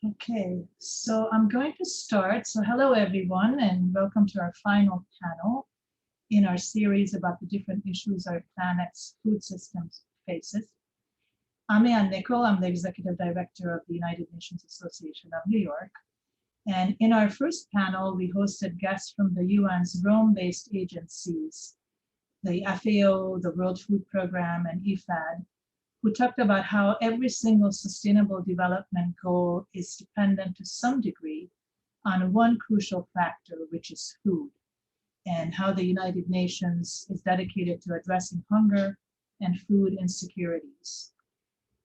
Okay, so I'm going to start. So hello everyone and welcome to our final panel in our series about the different issues our planet's food systems faces. I'm Ann Nicol. I'm the Executive Director of the United Nations Association of New York. And in our first panel, we hosted guests from the UN's Rome-based agencies, the FAO, the World Food Program, and IFAD, who talked about how every single sustainable development goal is dependent to some degree on one crucial factor, which is food, and how the United Nations is dedicated to addressing hunger and food insecurities.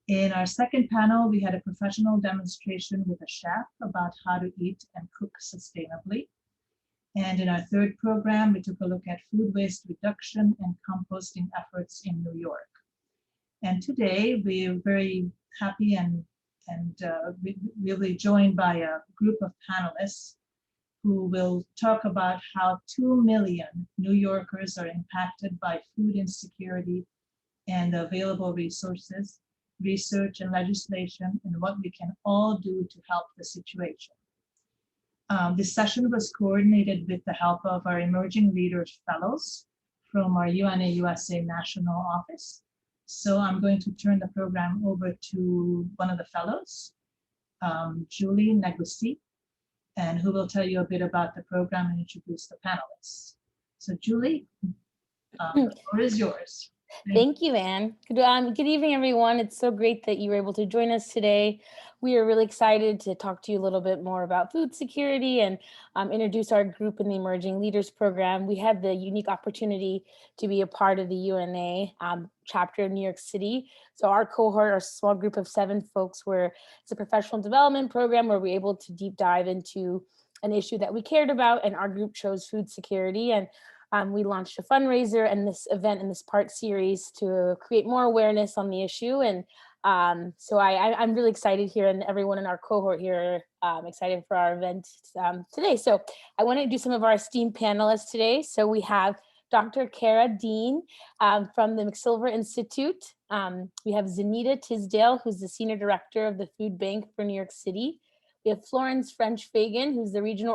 In our second panel, we had a professional demonstration with a chef about how to eat and cook sustainably. And in our third program, we took a look at food waste reduction and composting efforts in New York. And today we're very happy and we'll be joined by a group of panelists who will talk about how 2 million New Yorkers are impacted by food insecurity and the available resources, research and legislation, and what we can all do to help the situation. This session was coordinated with the help of our Emerging Leaders Fellows from our UNA-USA National Office. So I'm going to turn the program over to one of the fellows, Julie Negusi, and who will tell you a bit about the program and introduce the panelists. So Julie, the floor is yours. Thank you, Anne. Good evening, everyone. It's so great that you were able to join us today. We are really excited to talk to you a little bit more about food security and introduce our group in the Emerging Leaders Program. We had the unique opportunity to be a part of the UNA chapter in New York City. So our cohort, our small group of 7 folks, it's a professional development program where we're able to deep dive into an issue that we cared about, and our group chose food security. And we launched a fundraiser and this event in this part series to create more awareness on the issue. And so I'm really excited here, and everyone in our cohort here excited for our event today. So I want to do some of our esteemed panelists today. So we have Dr. Kara Dean from the McSilver Institute. We have Zanita Tisdale, who's the Senior Director of the Food Bank for New York City. We have Florence French Fagan, who's the regional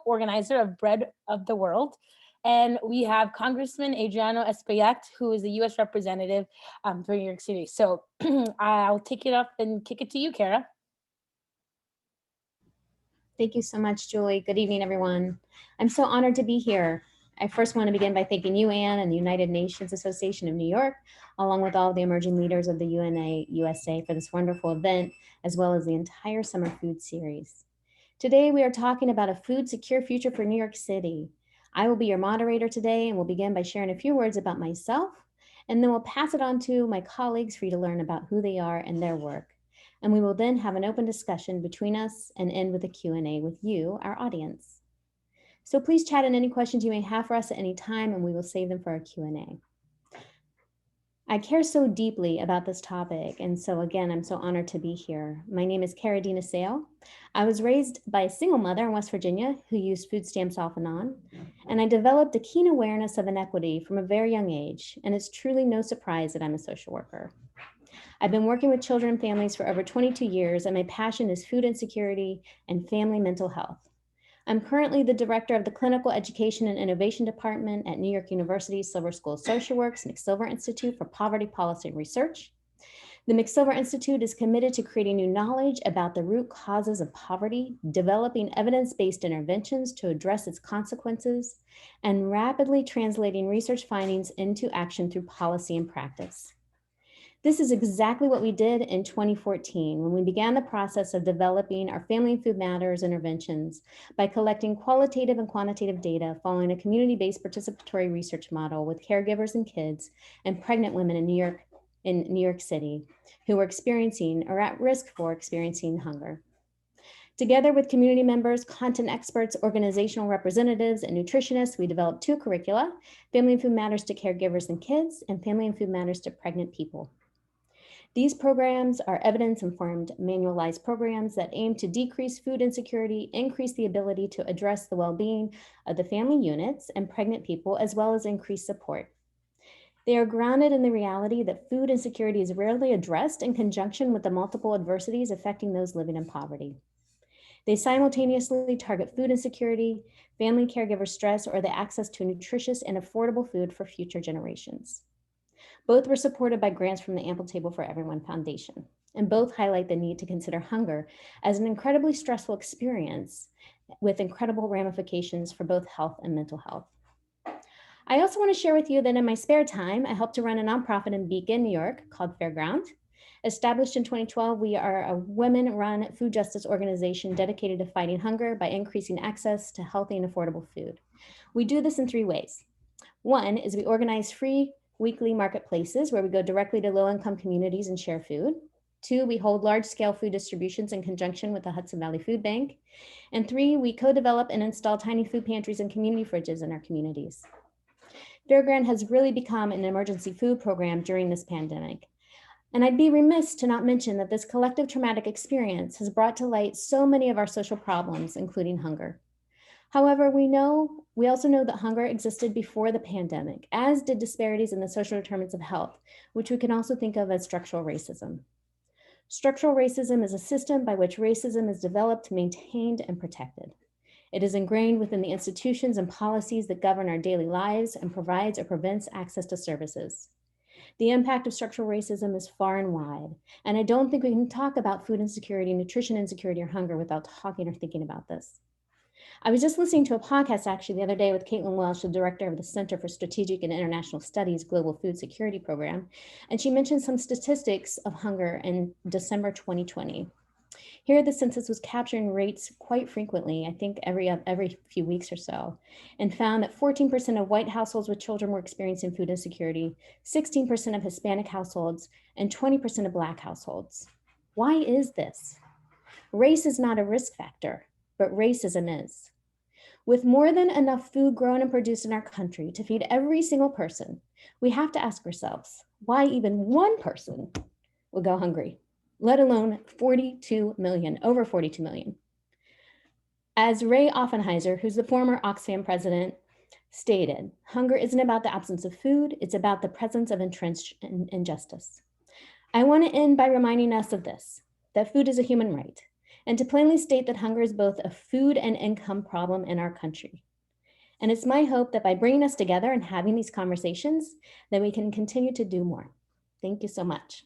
organizer of Bread of the World. And we have Congressman Adriano Espaillat, who is the U.S. representative for New York City. So I'll take it up and kick it to you, Kara. Thank you so much, Julie. Good evening, everyone. I'm so honored to be here. I first want to begin by thanking you, Anne, and the United Nations Association of New York, along with all of the emerging leaders of the UNA-USA for this wonderful event, as well as the entire Summer Food Series. Today, we are talking about a food secure future for New York City. I will be your moderator today, and we'll begin by sharing a few words about myself, and then we'll pass it on to my colleagues for you to learn about who they are and their work. And we will then have an open discussion between us and end with a Q&A with you, our audience. So please chat in any questions you may have for us at any time, and we will save them for our Q&A. I care so deeply about this topic, and so again, I'm so honored to be here. My name is Dean-Assael. I was raised by a single mother in West Virginia who used food stamps off and on, and I developed a keen awareness of inequity from a very young age, and it's truly no surprise that I'm a social worker. I've been working with children and families for over 22 years, and my passion is food insecurity and family mental health. I'm currently the director of the Clinical Education and Innovation Department at New York University's Silver School of Social Work's McSilver Institute for Poverty Policy and Research. The McSilver Institute is committed to creating new knowledge about the root causes of poverty, developing evidence-based interventions to address its consequences, and rapidly translating research findings into action through policy and practice. This is exactly what we did in 2014 when we began the process of developing our Family and Food Matters interventions by collecting qualitative and quantitative data following a community-based participatory research model with caregivers and kids and pregnant women in New York City who were experiencing or at risk for experiencing hunger. Together with community members, content experts, organizational representatives, and nutritionists, we developed 2 curricula, Family and Food Matters to Caregivers and Kids, and Family and Food Matters to Pregnant People. These programs are evidence-informed, manualized programs that aim to decrease food insecurity, increase the ability to address the well-being of the family units and pregnant people, as well as increase support. They are grounded in the reality that food insecurity is rarely addressed in conjunction with the multiple adversities affecting those living in poverty. They simultaneously target food insecurity, family caregiver stress, or the access to nutritious and affordable food for future generations. Both were supported by grants from the Ample Table for Everyone Foundation, and both highlight the need to consider hunger as an incredibly stressful experience with incredible ramifications for both health and mental health. I also want to share with you that in my spare time, I help to run a nonprofit in Beacon, New York called Fairground. Established in 2012, we are a women-run food justice organization dedicated to fighting hunger by increasing access to healthy and affordable food. We do this in 3 ways. One is we organize free weekly marketplaces where we go directly to low-income communities and share food. 2, we hold large-scale food distributions in conjunction with the Hudson Valley Food Bank. And 3, we co-develop and install tiny food pantries and community fridges in our communities. Fairground has really become an emergency food program during this pandemic. And I'd be remiss to not mention that this collective traumatic experience has brought to light so many of our social problems, including hunger. However, we also know that hunger existed before the pandemic, as did disparities in the social determinants of health, which we can also think of as structural racism. Structural racism is a system by which racism is developed, maintained, and protected. It is ingrained within the institutions and policies that govern our daily lives and provides or prevents access to services. The impact of structural racism is far and wide, and I don't think we can talk about food insecurity, nutrition insecurity, or hunger without talking or thinking about this. I was just listening to a podcast actually the other day with Caitlin Welsh, the director of the Center for Strategic and International Studies Global Food Security Program, and she mentioned some statistics of hunger in December 2020. Here, the census was capturing rates quite frequently, I think every few weeks or so, and found that 14% of white households with children were experiencing food insecurity, 16% of Hispanic households, and 20% of Black households. Why is this? Race is not a risk factor, but racism is. With more than enough food grown and produced in our country to feed every single person, we have to ask ourselves why even one person would go hungry, let alone 42 million, over 42 million. As Ray Offenheiser, who's the former Oxfam president, stated, hunger isn't about the absence of food, it's about the presence of entrenched injustice. I want to end by reminding us of this, that food is a human right, and to plainly state that hunger is both a food and income problem in our country. And it's my hope that by bringing us together and having these conversations, that we can continue to do more. Thank you so much.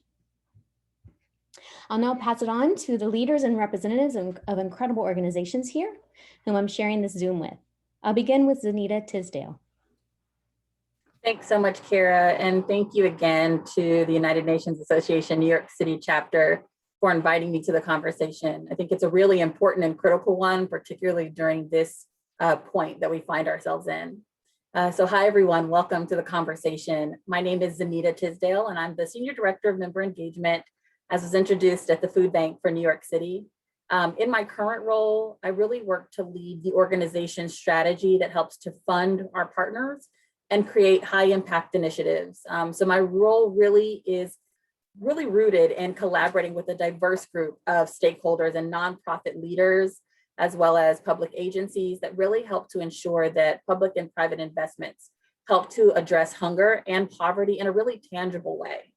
I'll now pass it on to the leaders and representatives of incredible organizations here, whom I'm sharing this Zoom with. I'll begin with Zanita Tisdale. Thanks so much, Kara, and thank you again to the United Nations Association New York City chapter for inviting me to the conversation. I think it's a really important and critical one, particularly during this point that we find ourselves in. So hi, everyone. Welcome to the conversation. My name is Zanita Tisdale, and I'm the Senior Director of Member Engagement, as was introduced at the Food Bank for New York City. In my current role, I really work to lead the organization's strategy that helps to fund our partners and create high impact initiatives. So my role really is rooted in collaborating with a diverse group of stakeholders and nonprofit leaders, as well as public agencies that really help to ensure that public and private investments help to address hunger and poverty in a really tangible way.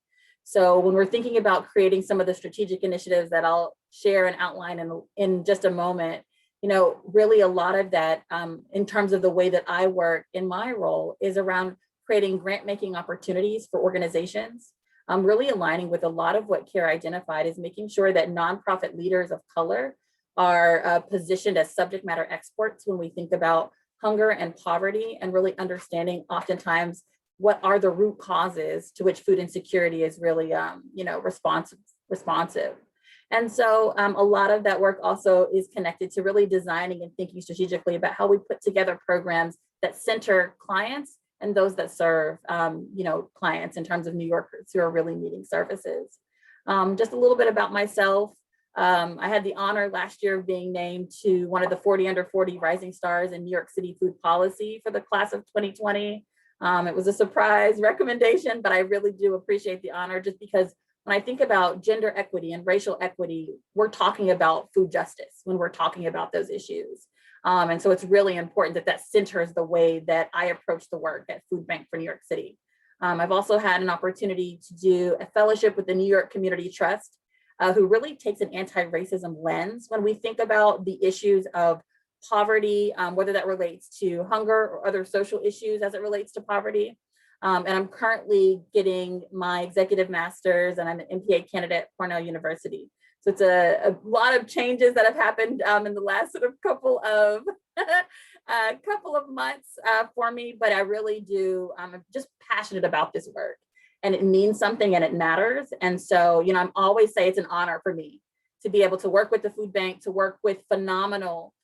So when we're thinking about creating some of the strategic initiatives that I'll share and outline in just a moment, really a lot of that in terms of the way that I work in my role is around creating grant making opportunities for organizations. I'm really aligning with a lot of what Kara identified is making sure that nonprofit leaders of color are positioned as subject matter experts when we think about hunger and poverty, and really understanding oftentimes what are the root causes to which food insecurity is really responsive. And so a lot of that work also is connected to really designing and thinking strategically about how we put together programs that center clients and those that serve clients in terms of New Yorkers who are really needing services. Just a little bit about myself. I had the honor last year of being named to one of the 40 under 40 rising stars in New York City food policy for the class of 2020. It was a surprise recommendation, but I really do appreciate the honor, just because when I think about gender equity and racial equity, we're talking about food justice when we're talking about those issues. And so it's really important that that centers the way that I approach the work at Food Bank for New York City. I've also had an opportunity to do a fellowship with the New York Community Trust, who really takes an anti-racism lens when we think about the issues of poverty, whether that relates to hunger or other social issues as it relates to poverty. And I'm currently getting my executive master's, and I'm an MPA candidate at Cornell University. So it's a lot of changes that have happened in the last sort of couple of months for me, but I really do, I'm just passionate about this work, and it means something and it matters. And so, you know, I'm always say it's an honor for me to be able to work with the food bank, to work with phenomenal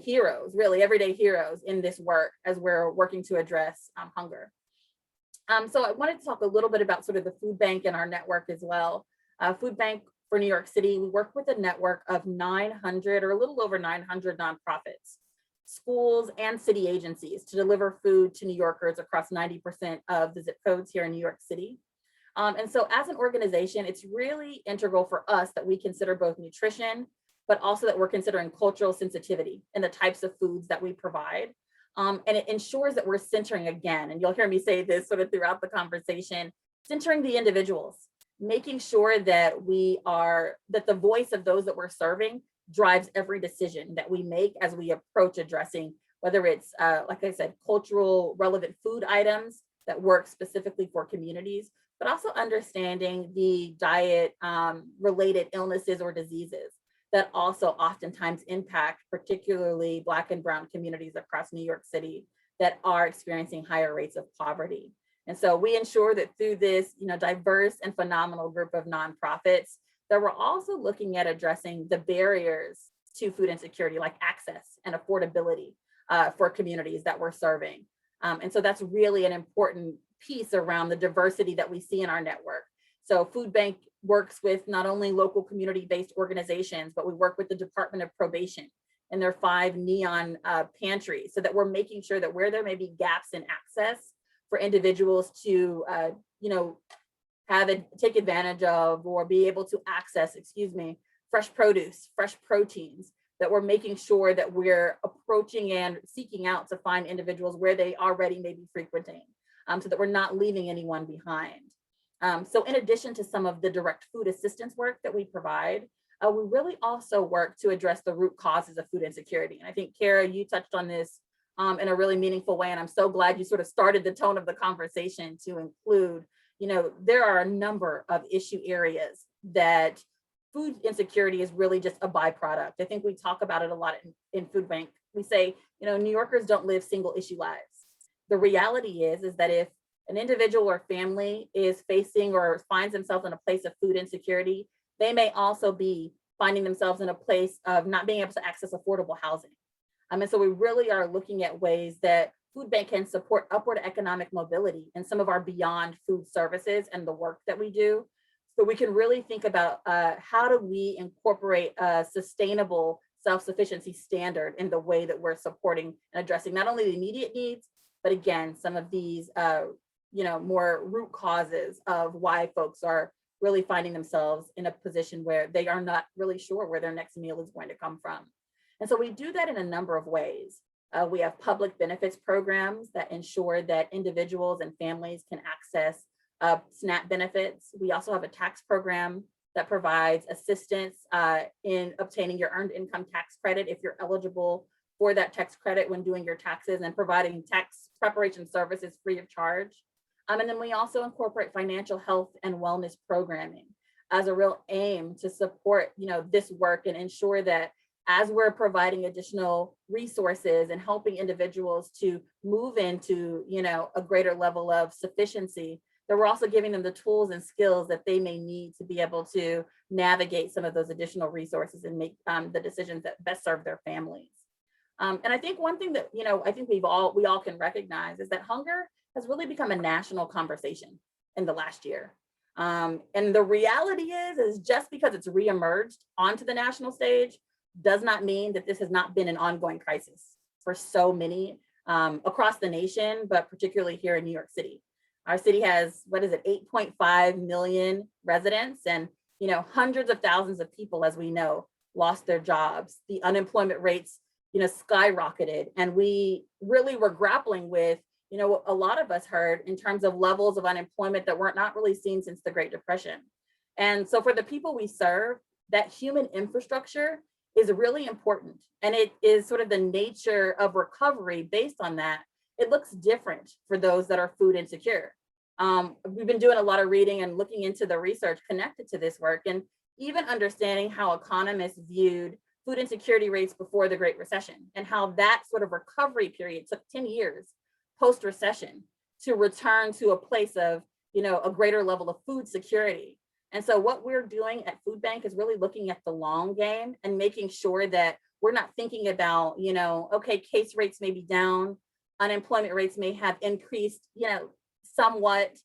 heroes, really everyday heroes in this work as we're working to address hunger. So I wanted to talk a little bit about sort of the food bank and our network as well. Food Bank for New York City, we work with a network of 900 or a little over 900 nonprofits, schools, and city agencies to deliver food to New Yorkers across 90% of the zip codes here in New York City. And so as an organization, it's really integral for us that we consider both nutrition, but also that we're considering cultural sensitivity in the types of foods that we provide. And it ensures that we're centering again, and you'll hear me say this sort of throughout the conversation, centering the individuals, making sure that that the voice of those that we're serving drives every decision that we make as we approach addressing, whether it's, like I said, cultural relevant food items that work specifically for communities, but also understanding the diet related illnesses or diseases that also oftentimes impact particularly Black and Brown communities across New York City that are experiencing higher rates of poverty. And so we ensure that through this, you know, diverse and phenomenal group of nonprofits, that we're also looking at addressing the barriers to food insecurity, like access and affordability for communities that we're serving. And so that's really an important piece around the diversity that we see in our network. So Food Bank works with not only local community-based organizations, but we work with the Department of Probation and their 5 neon pantries, so that we're making sure that where there may be gaps in access for individuals to, you know, take advantage of or be able to access, fresh produce, fresh proteins, that we're making sure that we're approaching and seeking out to find individuals where they already may be frequenting, so that we're not leaving anyone behind. So in addition to some of the direct food assistance work that we provide, we really also work to address the root causes of food insecurity. And I think, Kara, you touched on this in a really meaningful way. And I'm so glad you sort of started the tone of the conversation to include, you know, there are a number of issue areas that food insecurity is really just a byproduct. I think we talk about it a lot in Food Bank. We say, you know, New Yorkers don't live single issue lives. The reality is that if an individual or family is facing or finds themselves in a place of food insecurity, they may also be finding themselves in a place of not being able to access affordable housing. And so we really are looking at ways that Food Bank can support upward economic mobility in some of our beyond food services and the work that we do. So we can really think about how do we incorporate a sustainable self-sufficiency standard in the way that we're supporting and addressing not only the immediate needs, but again, some of these you know, more root causes of why folks are really finding themselves in a position where they are not really sure where their next meal is going to come from. And so we do that in a number of ways. We have public benefits programs that ensure that individuals and families can access SNAP benefits. We also have a tax program that provides assistance in obtaining your earned income tax credit if you're eligible for that tax credit when doing your taxes, and providing tax preparation services free of charge. And then we also incorporate financial health and wellness programming as a real aim to support, you know, this work and ensure that as we're providing additional resources and helping individuals to move into, you know, a greater level of sufficiency, that we're also giving them the tools and skills that they may need to be able to navigate some of those additional resources and make the decisions that best serve their families. And I think one thing that, you know, I think we all can recognize is that hunger has really become a national conversation in the last year. And the reality is just because it's reemerged onto the national stage does not mean that this has not been an ongoing crisis for so many across the nation, but particularly here in New York City. Our city has, 8.5 million residents, and, you know, hundreds of thousands of people, as we know, lost their jobs. The unemployment rates, you know, skyrocketed, and we really were grappling with, a lot of us heard in terms of levels of unemployment that were not really seen since the Great Depression. And so for the people we serve, that human infrastructure is really important. And it is sort of the nature of recovery based on that. It looks different for those that are food insecure. We've been doing a lot of reading and looking into the research connected to this work, and even understanding how economists viewed food insecurity rates before the Great Recession, and how that sort of recovery period took 10 years post-recession to return to a place of, a greater level of food security. And so what we're doing at Food Bank is really looking at the long game and making sure that we're not thinking about, okay, case rates may be down, unemployment rates may have increased, somewhat.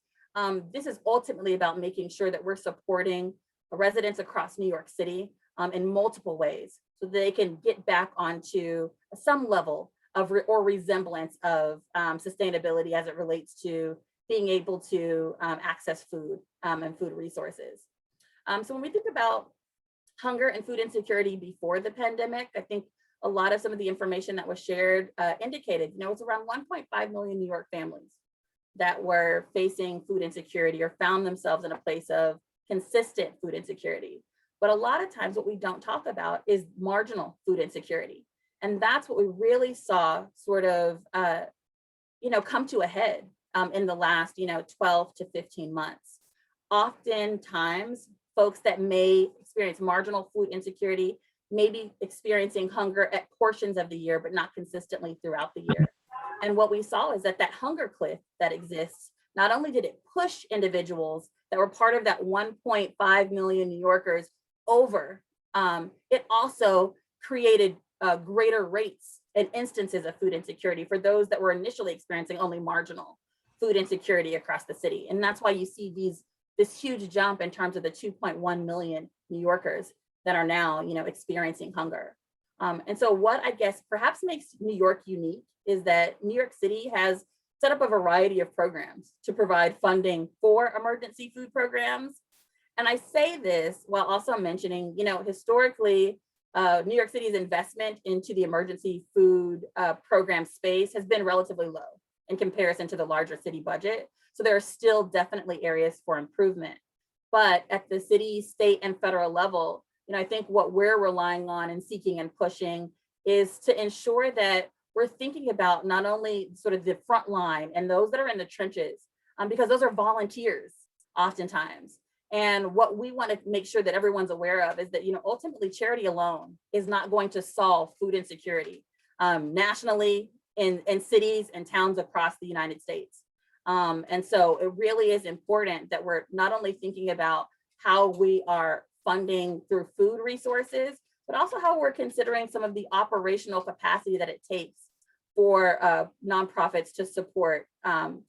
This is ultimately about making sure that we're supporting residents across New York City in multiple ways, so they can get back onto some level of or resemblance of sustainability as it relates to being able to access food and food resources. So when we think about hunger and food insecurity before the pandemic, I think a lot of some of the information that was shared indicated, it's around 1.5 million New York families that were facing food insecurity or found themselves in a place of consistent food insecurity. But a lot of times what we don't talk about is marginal food insecurity. And that's what we really saw sort of, come to a head in the last, 12 to 15 months. Oftentimes, folks that may experience marginal food insecurity may be experiencing hunger at portions of the year, but not consistently throughout the year. And what we saw is that hunger cliff that exists, not only did it push individuals that were part of that 1.5 million New Yorkers over, it also created greater rates and instances of food insecurity for those that were initially experiencing only marginal food insecurity across the city. And that's why you see this huge jump in terms of the 2.1 million New Yorkers that are now, experiencing hunger. And so what I guess perhaps makes New York unique is that New York City has set up a variety of programs to provide funding for emergency food programs. And I say this while also mentioning, historically, New York City's investment into the emergency food program space has been relatively low in comparison to the larger city budget. So there are still definitely areas for improvement. But at the city, state, and federal level, I think what we're relying on and seeking and pushing is to ensure that we're thinking about not only sort of the front line and those that are in the trenches, because those are volunteers oftentimes. And what we want to make sure that everyone's aware of is that, ultimately charity alone is not going to solve food insecurity nationally in cities and towns across the United States. And so it really is important that we're not only thinking about how we are funding through food resources, but also how we're considering some of the operational capacity that it takes for nonprofits to support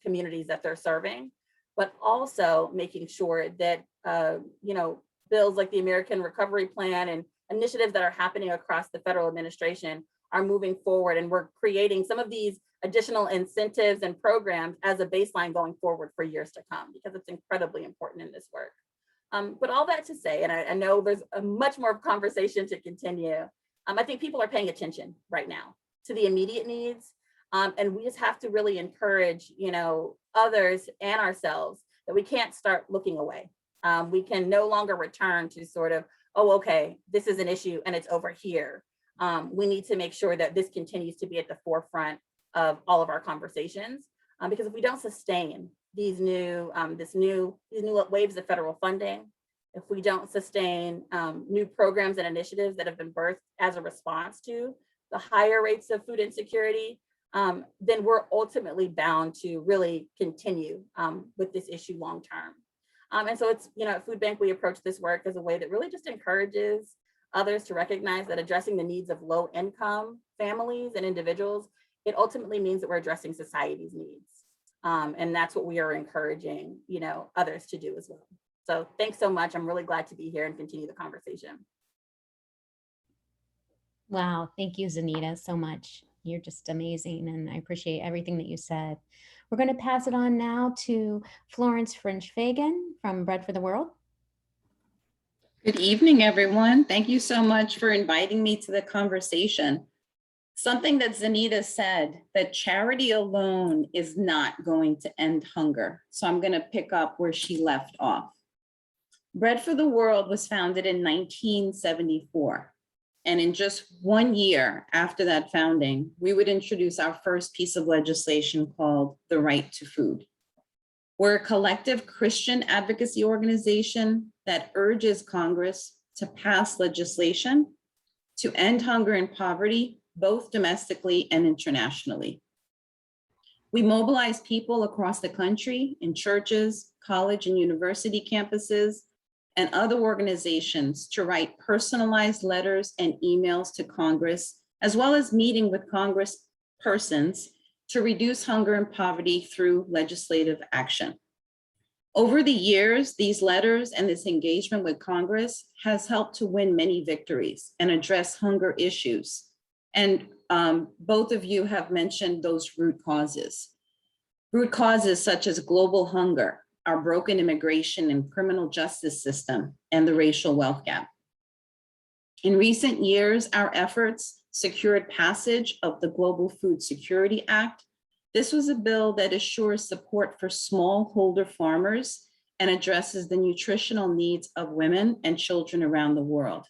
communities that they're serving, but also making sure that, bills like the American Recovery Plan and initiatives that are happening across the federal administration are moving forward. And we're creating some of these additional incentives and programs as a baseline going forward for years to come, because it's incredibly important in this work. But all that to say, and I know there's a much more conversation to continue, I think people are paying attention right now to the immediate needs. And we just have to really encourage, others and ourselves that we can't start looking away. We can no longer return to sort of, oh, okay, this is an issue and it's over here. We need to make sure that this continues to be at the forefront of all of our conversations, because if we don't sustain these new waves of federal funding, if we don't sustain new programs and initiatives that have been birthed as a response to the higher rates of food insecurity, then we're ultimately bound to really continue with this issue long term. And so it's, at Food Bank, we approach this work as a way that really just encourages others to recognize that addressing the needs of low income families and individuals, it ultimately means that we're addressing society's needs. And that's what we are encouraging, others to do as well. So thanks so much. I'm really glad to be here and continue the conversation. Wow, thank you, Zanita, so much. You're just amazing, and I appreciate everything that you said. We're going to pass it on now to Florence French Fagan from Bread for the World. Good evening, everyone. Thank you so much for inviting me to the conversation. Something that Zanita said, that charity alone is not going to end hunger. So I'm going to pick up where she left off. Bread for the World was founded in 1974. And in just 1 year after that founding, we would introduce our first piece of legislation called the Right to Food. We're a collective Christian advocacy organization that urges Congress to pass legislation to end hunger and poverty, both domestically and internationally. We mobilize people across the country in churches, college and university campuses, and other organizations to write personalized letters and emails to Congress, as well as meeting with Congresspersons to reduce hunger and poverty through legislative action. Over the years, these letters and this engagement with Congress has helped to win many victories and address hunger issues. And both of you have mentioned those root causes. Root causes such as global hunger, our broken immigration and criminal justice system, and the racial wealth gap. In recent years, our efforts secured passage of the Global Food Security Act. This was a bill that assures support for smallholder farmers and addresses the nutritional needs of women and children around the world.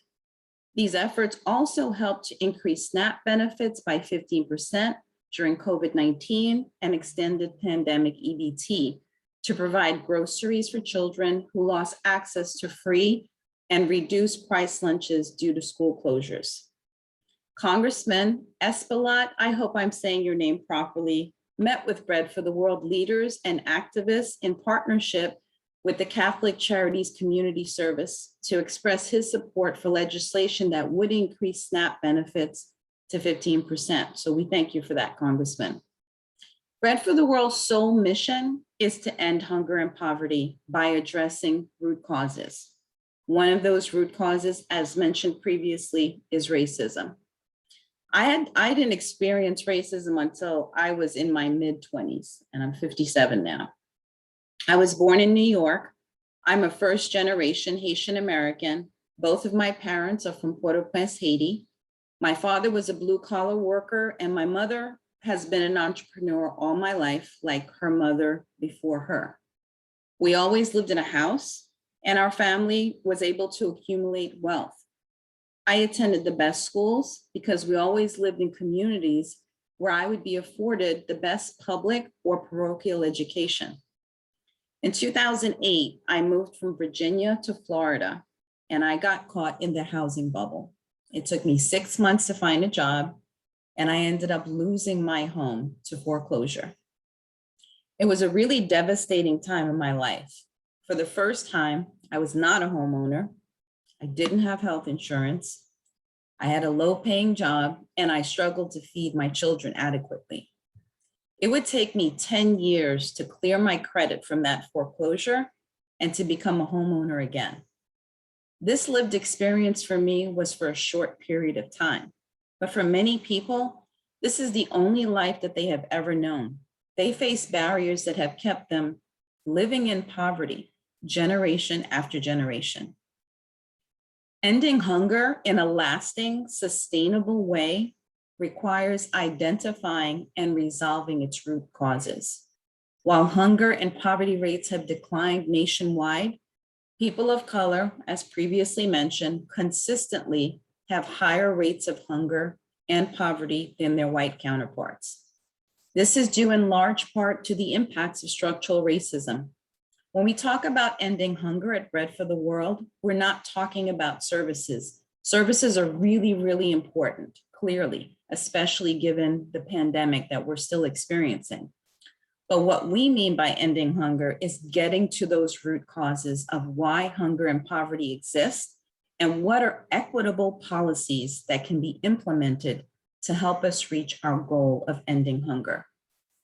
These efforts also helped to increase SNAP benefits by 15% during COVID-19 and extended pandemic EBT to provide groceries for children who lost access to free and reduced price lunches due to school closures. Congressman Espaillat, I hope I'm saying your name properly, met with Bread for the World leaders and activists in partnership with the Catholic Charities Community Service to express his support for legislation that would increase SNAP benefits to 15%. So we thank you for that, Congressman. Bread for the World's sole mission is to end hunger and poverty by addressing root causes. One of those root causes, as mentioned previously, is racism. I didn't experience racism until I was in my mid-20s, and I'm 57 now. I was born in New York. I'm a first-generation Haitian American. Both of my parents are from Port-au-Prince, Haiti. My father was a blue-collar worker, and my mother has been an entrepreneur all my life, like her mother before her. We always lived in a house, and our family was able to accumulate wealth. I attended the best schools because we always lived in communities where I would be afforded the best public or parochial education. In 2008, I moved from Virginia to Florida, and I got caught in the housing bubble. It took me 6 months to find a job, and I ended up losing my home to foreclosure. It was a really devastating time in my life. For the first time, I was not a homeowner. I didn't have health insurance. I had a low-paying job, and I struggled to feed my children adequately. It would take me 10 years to clear my credit from that foreclosure and to become a homeowner again. This lived experience for me was for a short period of time. But for many people, this is the only life that they have ever known. They face barriers that have kept them living in poverty generation after generation. Ending hunger in a lasting, sustainable way requires identifying and resolving its root causes. While hunger and poverty rates have declined nationwide, people of color, as previously mentioned, consistently have higher rates of hunger and poverty than their white counterparts. This is due in large part to the impacts of structural racism. When we talk about ending hunger at Bread for the World, we're not talking about services. Services are really, really important, clearly, especially given the pandemic that we're still experiencing. But what we mean by ending hunger is getting to those root causes of why hunger and poverty exist and what are equitable policies that can be implemented to help us reach our goal of ending hunger.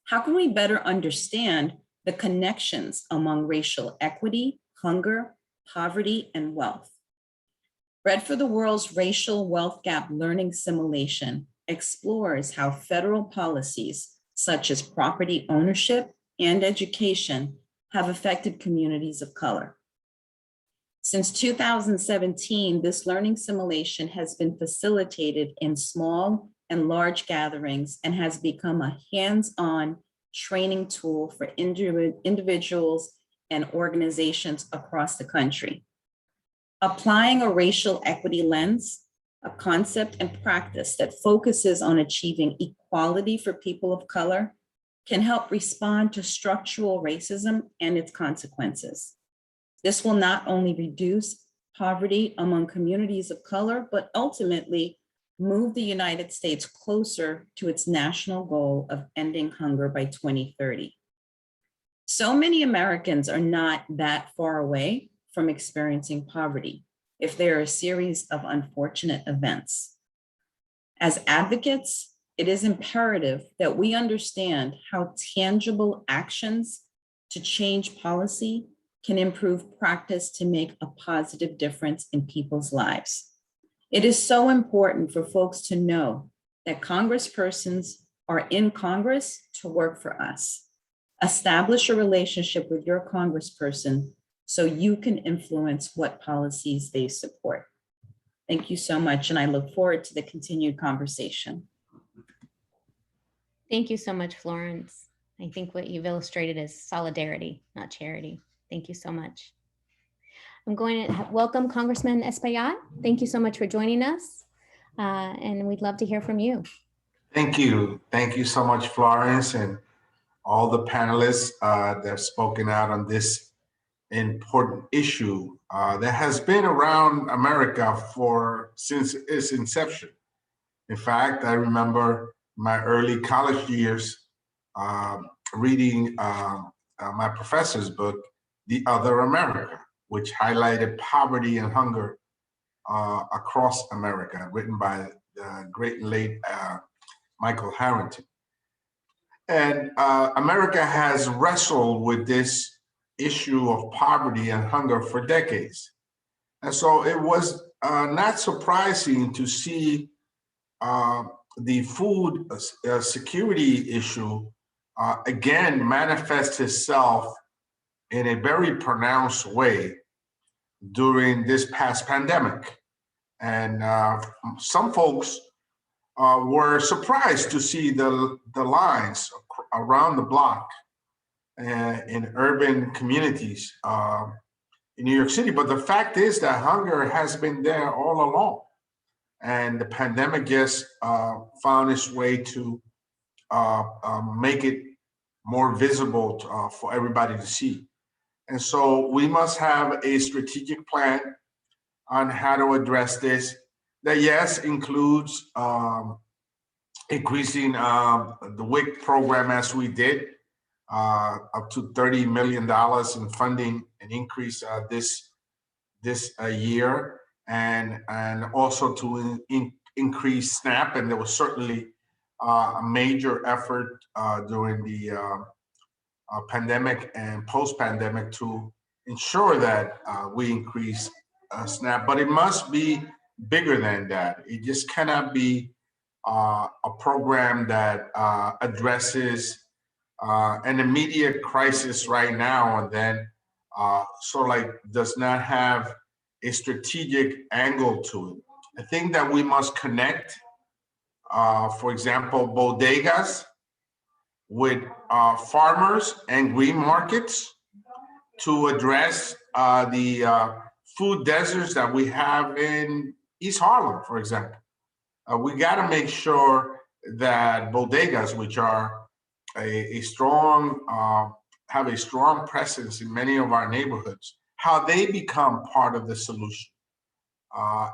How can we better understand the connections among racial equity, hunger, poverty, and wealth? Bread for the World's racial wealth gap learning simulation explores how federal policies such as property ownership and education have affected communities of color. Since 2017, this learning simulation has been facilitated in small and large gatherings and has become a hands-on training tool for individuals and organizations across the country. Applying a racial equity lens, a concept and practice that focuses on achieving equality for people of color, can help respond to structural racism and its consequences. This will not only reduce poverty among communities of color, but ultimately move the United States closer to its national goal of ending hunger by 2030. So many Americans are not that far away from experiencing poverty if there are a series of unfortunate events. As advocates, it is imperative that we understand how tangible actions to change policy can improve practice to make a positive difference in people's lives. It is so important for folks to know that congresspersons are in Congress to work for us. Establish a relationship with your congressperson so you can influence what policies they support. Thank you so much, and I look forward to the continued conversation. Thank you so much, Florence. I think what you've illustrated is solidarity, not charity. Thank you so much. I'm going to welcome Congressman Espaillat. Thank you so much for joining us, and we'd love to hear from you. Thank you. Thank you so much, Florence, and all the panelists that have spoken out on this important issue that has been around America since its inception. In fact, I remember my early college years reading my professor's book, The Other America, which highlighted poverty and hunger across America, written by the great late Michael Harrington. And America has wrestled with this issue of poverty and hunger for decades. And so it was not surprising to see the food security issue again manifest itself in a very pronounced way during this past pandemic. And some folks were surprised to see the lines around the block in urban communities in New York City. But the fact is that hunger has been there all along. And the pandemic just found its way to make it more visible for everybody to see. And so we must have a strategic plan on how to address this that, yes, includes increasing the WIC program as we did, up to $30 million in funding, an increase this year, and also to increase SNAP. And there was certainly a major effort during the pandemic and post-pandemic to ensure that we increase SNAP, but it must be bigger than that. It just cannot be a program that addresses an immediate crisis right now and then does not have a strategic angle to it. I think that we must connect, for example, bodegas with farmers and green markets to address the food deserts that we have in East Harlem, for example. We got to make sure that bodegas, which are a strong, have a strong presence in many of our neighborhoods, how they become part of the solution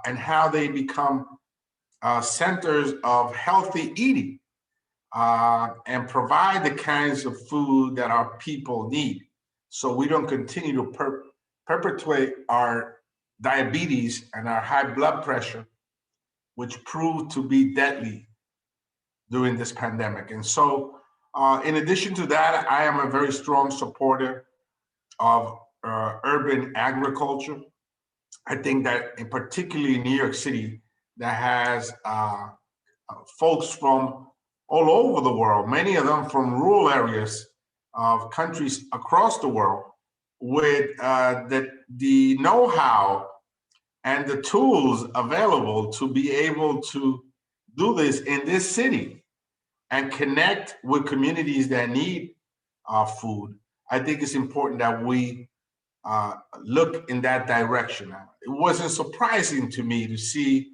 and how they become centers of healthy eating and provide the kinds of food that our people need, so we don't continue to perpetuate our diabetes and our high blood pressure, which proved to be deadly during this pandemic. And so in addition to that, I am a very strong supporter of urban agriculture. I think that in particularly in New York City, that has folks from all over the world, many of them from rural areas of countries across the world, with the know-how and the tools available to be able to do this in this city and connect with communities that need food, I think it's important that we look in that direction. It wasn't surprising to me to see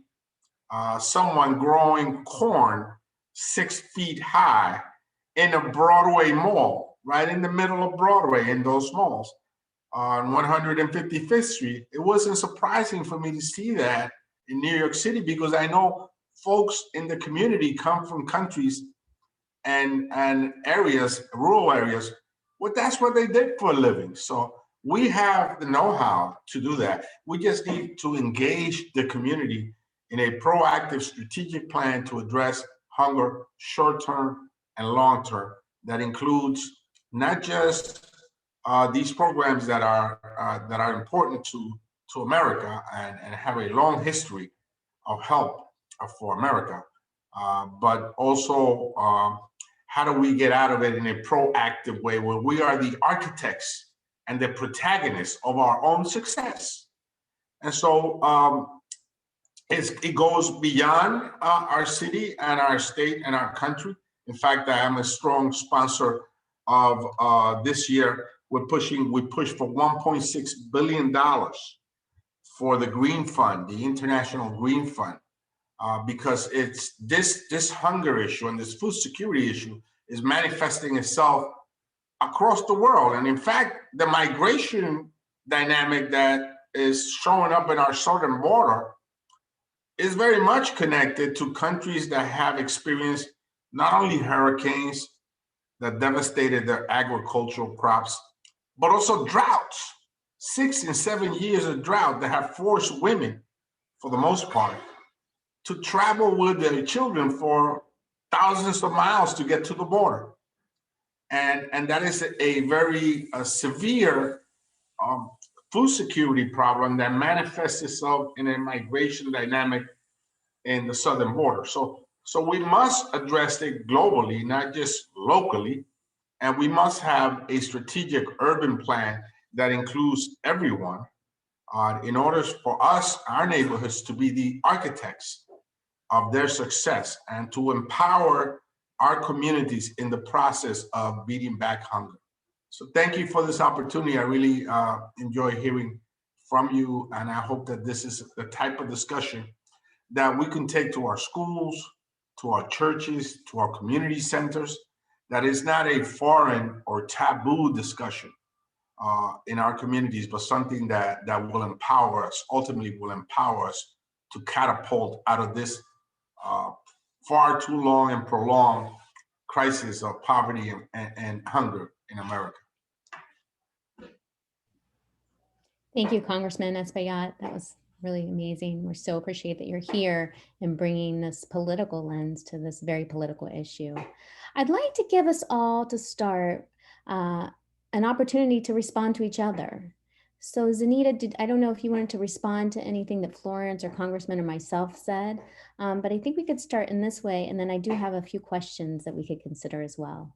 someone growing corn 6 feet high in a Broadway mall, right in the middle of Broadway in those malls on 155th Street. It wasn't surprising for me to see that in New York City because I know folks in the community come from countries and areas, rural areas, well, that's what they did for a living. So we have the know-how to do that. We just need to engage the community in a proactive strategic plan to address hunger short-term and long-term. That includes not just these programs that are important to America and have a long history of help for America, but also how do we get out of it in a proactive way where we are the architects and the protagonists of our own success. And so it goes beyond our city and our state and our country. In fact, I am a strong sponsor of this year. We pushed for $1.6 billion for the Green Fund, the International Green Fund, because it's this hunger issue and this food security issue is manifesting itself across the world. And in fact, the migration dynamic that is showing up in our southern border is very much connected to countries that have experienced not only hurricanes that devastated their agricultural crops, but also droughts, 6 and 7 years of drought that have forced women, for the most part, to travel with their children for thousands of miles to get to the border. And that is a very severe food security problem that manifests itself in a migration dynamic in the southern border. So we must address it globally, not just locally, and we must have a strategic urban plan that includes everyone in order for us, our neighborhoods, to be the architects of their success and to empower our communities in the process of beating back hunger. So thank you for this opportunity. I really enjoy hearing from you, and I hope that this is the type of discussion that we can take to our schools, to our churches, to our community centers, that is not a foreign or taboo discussion in our communities, but something that will empower us, ultimately will empower us to catapult out of this far too long and prolonged crisis of poverty and hunger in America. Thank you, Congressman Espaillat. That was really amazing. We're so appreciate that you're here and bringing this political lens to this very political issue. I'd like to give us all to start an opportunity to respond to each other. So Zanita, I don't know if you wanted to respond to anything that Florence or Congressman or myself said, but I think we could start in this way. And then I do have a few questions that we could consider as well.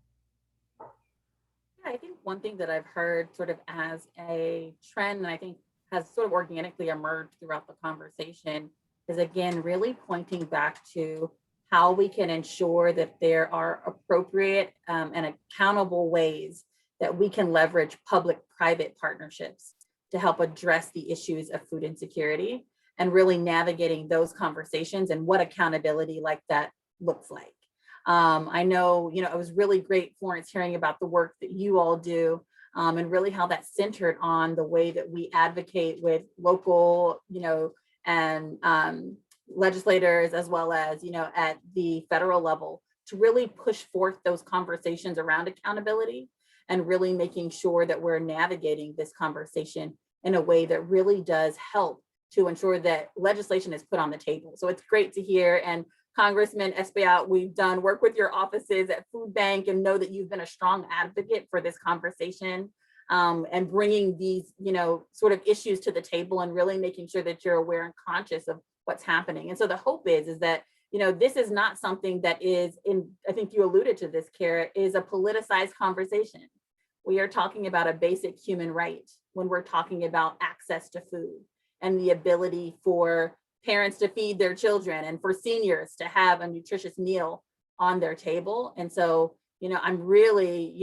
I think one thing that I've heard sort of as a trend, and I think has sort of organically emerged throughout the conversation, is again, really pointing back to how we can ensure that there are appropriate and accountable ways that we can leverage public-private partnerships to help address the issues of food insecurity and really navigating those conversations and what accountability like that looks like. I know, it was really great, Florence, hearing about the work that you all do and really how that's centered on the way that we advocate with local, and legislators, as well as, at the federal level, to really push forth those conversations around accountability and really making sure that we're navigating this conversation in a way that really does help to ensure that legislation is put on the table. So it's great to hear. And Congressman Espaillat, we've done work with your offices at Food Bank and know that you've been a strong advocate for this conversation and bringing these, sort of issues to the table and really making sure that you're aware and conscious of what's happening. And so the hope is that, this is not something that is I think you alluded to this, Kara, is a politicized conversation. We are talking about a basic human right when we're talking about access to food and the ability for parents to feed their children and for seniors to have a nutritious meal on their table. And so, I'm really,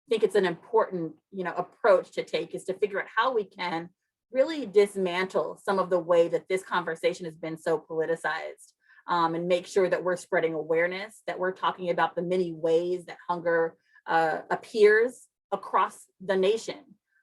think it's an important, approach to take, is to figure out how we can really dismantle some of the way that this conversation has been so politicized, and make sure that we're spreading awareness, that we're talking about the many ways that hunger appears across the nation.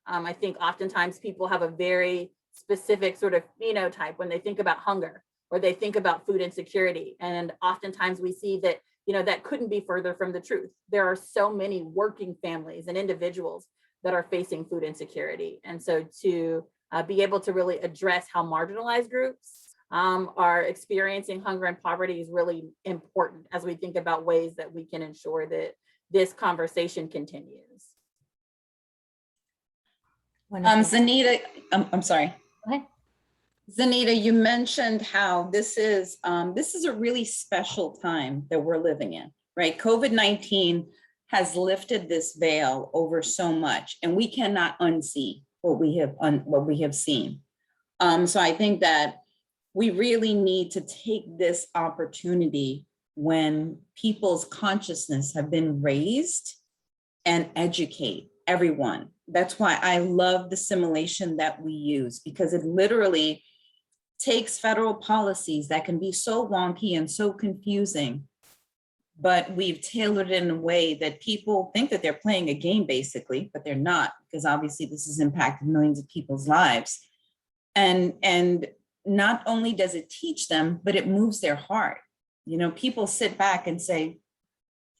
I think oftentimes people have a very specific sort of phenotype when they think about hunger or they think about food insecurity. And oftentimes we see that, that couldn't be further from the truth. There are so many working families and individuals that are facing food insecurity. And so to be able to really address how marginalized groups are experiencing hunger and poverty is really important as we think about ways that we can ensure that this conversation continues. Zanita, I'm sorry. Go ahead. Zanita, you mentioned how this is a really special time that we're living in, right? COVID-19 has lifted this veil over so much, and we cannot unsee what we have seen. So I think that we really need to take this opportunity when people's consciousness have been raised and educate everyone. That's why I love the simulation that we use, because it literally takes federal policies that can be so wonky and so confusing, but we've tailored it in a way that people think that they're playing a game basically, but they're not, because obviously this has impacted millions of people's lives. And not only does it teach them, but it moves their heart. People sit back and say,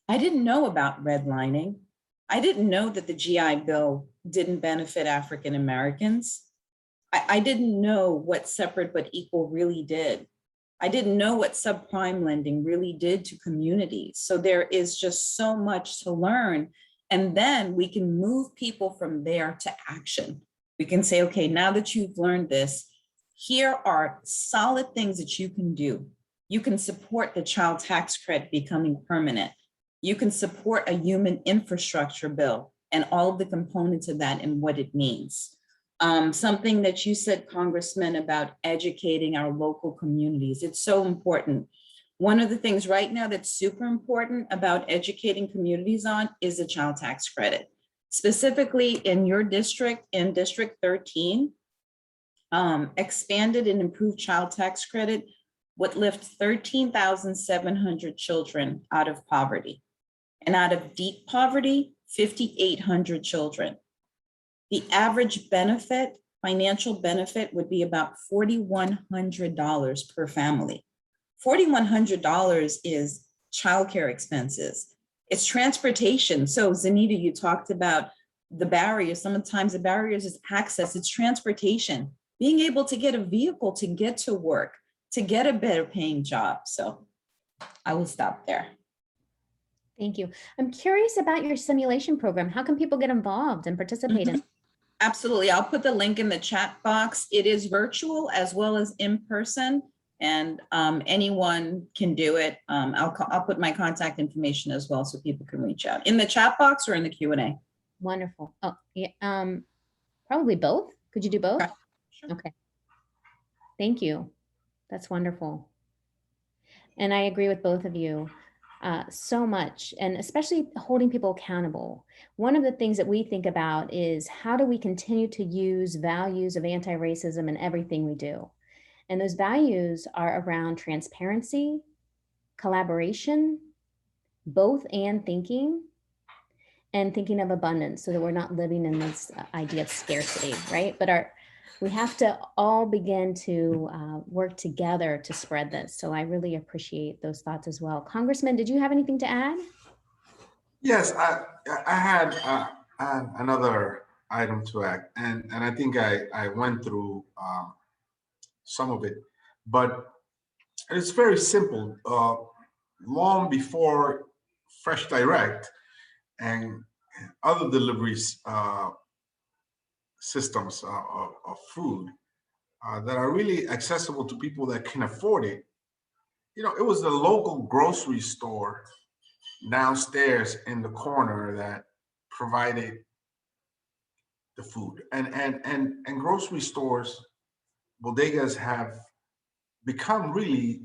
I didn't know about redlining. I didn't know that the GI Bill didn't benefit African Americans. I didn't know what separate but equal really did. I didn't know what subprime lending really did to communities. So there is just so much to learn. And then we can move people from there to action. We can say, okay, now that you've learned this, here are solid things that you can do. You can support the child tax credit becoming permanent. You can support a human infrastructure bill and all of the components of that and what it means. Something that you said, Congressman, about educating our local communities. It's so important. One of the things right now that's super important about educating communities on is the child tax credit. Specifically in your district, in District 13, expanded and improved child tax credit would lift 13,700 children out of poverty. And out of deep poverty, 5,800 children. The average benefit, financial benefit, would be about $4,100 per family. $4,100 is childcare expenses. It's transportation. So Zanita, you talked about the barriers. Sometimes the barriers is access, it's transportation. Being able to get a vehicle to get to work, to get a better paying job. So I will stop there. Thank you. I'm curious about your simulation program. How can people get involved and participate in? Absolutely. I'll put the link in the chat box. It is virtual as well as in person, and anyone can do it. I'll put my contact information as well so people can reach out in the chat box or in the Q&A. Wonderful. Oh, yeah. Probably both. Could you do both? Okay. Sure. Okay. Thank you. That's wonderful. And I agree with both of you so much, and especially holding people accountable. One of the things that we think about is how do we continue to use values of anti-racism in everything we do? And those values are around transparency, collaboration, both and thinking of abundance, so that we're not living in this idea of scarcity, right? But we have to all begin to work together to spread this. So I really appreciate those thoughts as well. Congressman, did you have anything to add? Yes, I had another item to add, and I think I went through some of it, but it's very simple. Long before Fresh Direct and other deliveries systems of food that are really accessible to people that can afford it. It was the local grocery store downstairs in the corner that provided the food. And grocery stores, bodegas have become really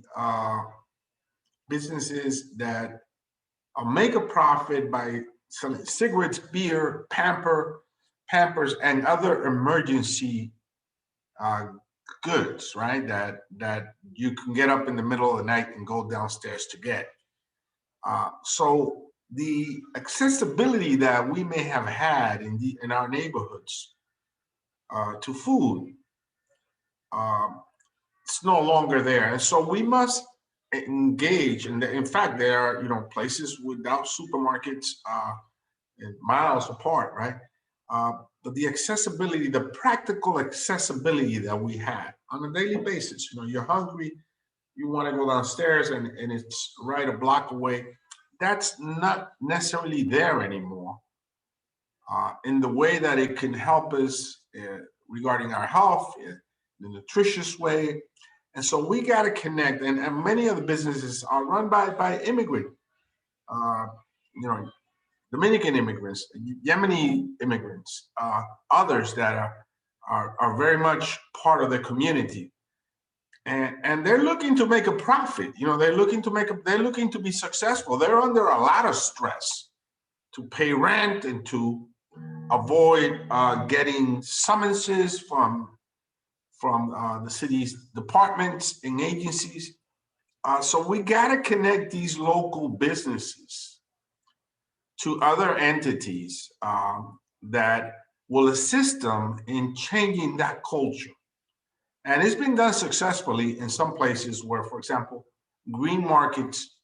businesses that make a profit by selling cigarettes, beer, Pampers, and other emergency goods, right? That you can get up in the middle of the night and go downstairs to get. So the accessibility that we may have had in our neighborhoods to food, it's no longer there, and so we must engage. And in fact, there are places without supermarkets miles apart, right? But the accessibility, the practical accessibility that we had on a daily basis. You're hungry, you want to go downstairs, and it's right a block away. That's not necessarily there anymore in the way that it can help us regarding our health in a nutritious way. And so we got to connect. And many of the businesses are run by immigrant, Dominican immigrants, Yemeni immigrants, others that are very much part of the community. And they're looking to make a profit. They're looking to be successful. They're under a lot of stress to pay rent and to avoid getting summonses from the city's departments and agencies. So we got to connect these local businesses to other entities that will assist them in changing that culture. And it's been done successfully in some places where, for example, green markets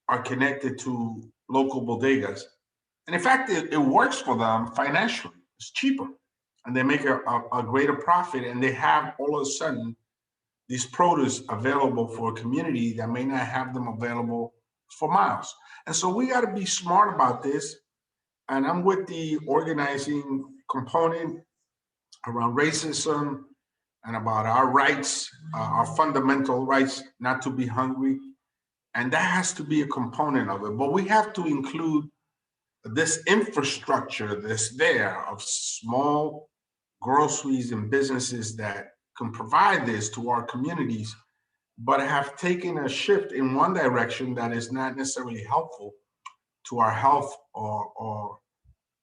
are connected to local bodegas. And in fact, it works for them financially. It's cheaper. And they make a greater profit, and they have all of a sudden these produce available for a community that may not have them available for miles. And so we got to be smart about this. And I'm with the organizing component around racism and about our rights, our fundamental rights not to be hungry. And that has to be a component of it. But we have to include this infrastructure that's there of small groceries and businesses that can provide this to our communities, but have taken a shift in one direction that is not necessarily helpful to our health or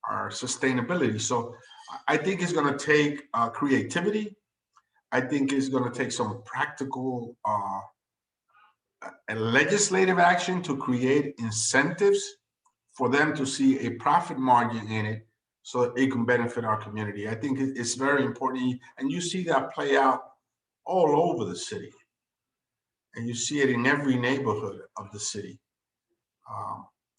our sustainability. So I think it's going to take creativity. I think it's going to take some practical legislative action to create incentives for them to see a profit margin in it so that it can benefit our community. I think it's very important. And you see that play out all over the city. And you see it in every neighborhood of the city.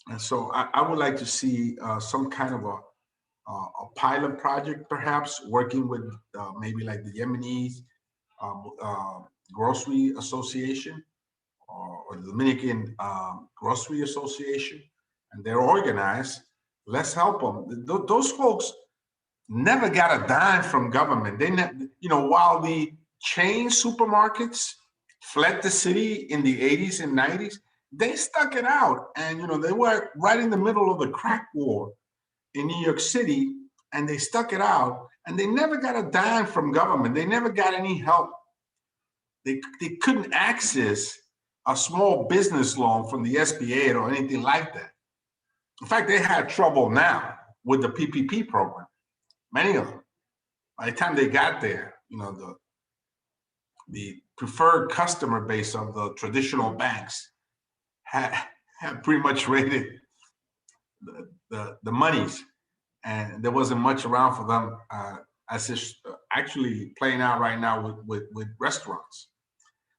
And so I would like to see some kind of a pilot project, perhaps working with maybe like the Yemeni Grocery Association or the Dominican Grocery Association, and they're organized. Let's help them. Those folks never got a dime from government. They, while the chain supermarkets fled the city in the 80s and 90s, they stuck it out. And, they were right in the middle of the crack war in New York City, and they stuck it out, and they never got a dime from government. They never got any help. They couldn't access a small business loan from the SBA or anything like that. In fact, they had trouble now with the PPP program, many of them. By the time they got there, the preferred customer base of the traditional banks had pretty much raided the monies, and there wasn't much around for them as it's actually playing out right now with restaurants.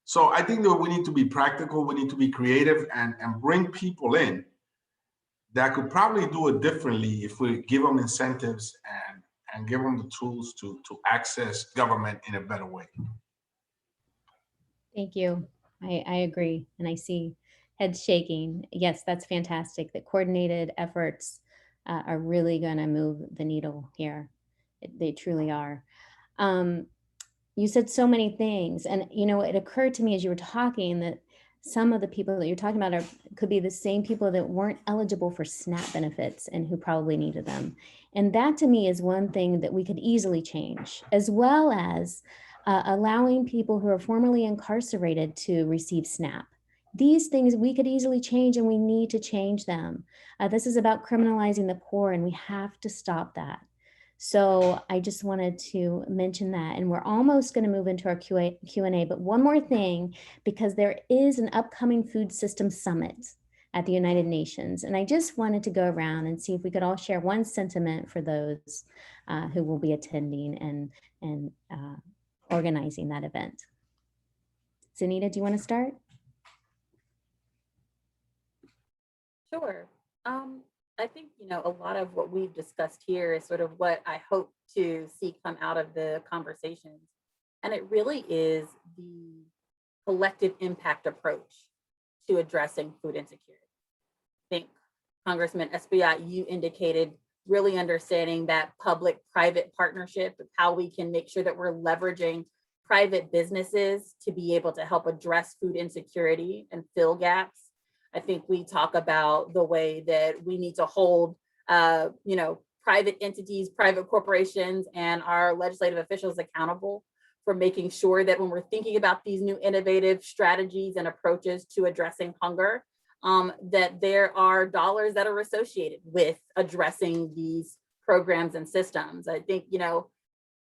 So I think that we need to be practical, we need to be creative and bring people in that could probably do it differently if we give them incentives and give them the tools to access government in a better way. Thank you. I agree. And I see heads shaking. Yes, that's fantastic. The coordinated efforts are really going to move the needle here. They truly are. You said so many things. And, it occurred to me as you were talking that some of the people that you're talking about could be the same people that weren't eligible for SNAP benefits and who probably needed them. And that to me is one thing that we could easily change, as well as allowing people who are formerly incarcerated to receive SNAP. These things we could easily change, and we need to change them. This is about criminalizing the poor, and we have to stop that. So I just wanted to mention that, and we're almost going to move into our Q&A, but one more thing, because there is an upcoming food system summit at the United Nations, and I just wanted to go around and see if we could all share one sentiment for those who will be attending and organizing that event. Zanita, do you want to start? Sure. I think, a lot of what we've discussed here is sort of what I hope to see come out of the conversations. And it really is the collective impact approach to addressing food insecurity. I think Congressman Espaillat, you indicated really understanding that public-private partnership of how we can make sure that we're leveraging private businesses to be able to help address food insecurity and fill gaps. I think we talk about the way that we need to hold, private entities, private corporations, and our legislative officials accountable for making sure that when we're thinking about these new innovative strategies and approaches to addressing hunger, that there are dollars that are associated with addressing these programs and systems. I think,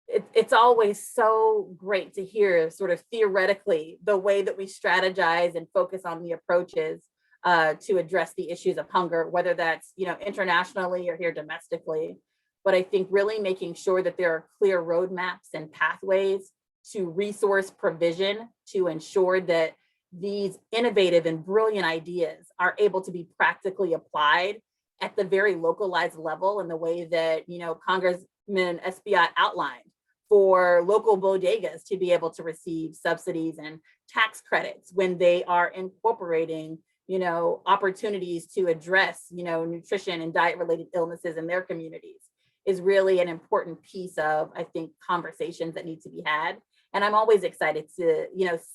it's always so great to hear sort of theoretically the way that we strategize and focus on the approaches to address the issues of hunger, whether that's, internationally or here domestically. But I think really making sure that there are clear roadmaps and pathways to resource provision to ensure that these innovative and brilliant ideas are able to be practically applied at the very localized level in the way that, Congressman Espaillat outlined, for local bodegas to be able to receive subsidies and tax credits when they are incorporating opportunities to address, nutrition and diet related illnesses in their communities is really an important piece of, I think, conversations that need to be had. And I'm always excited to,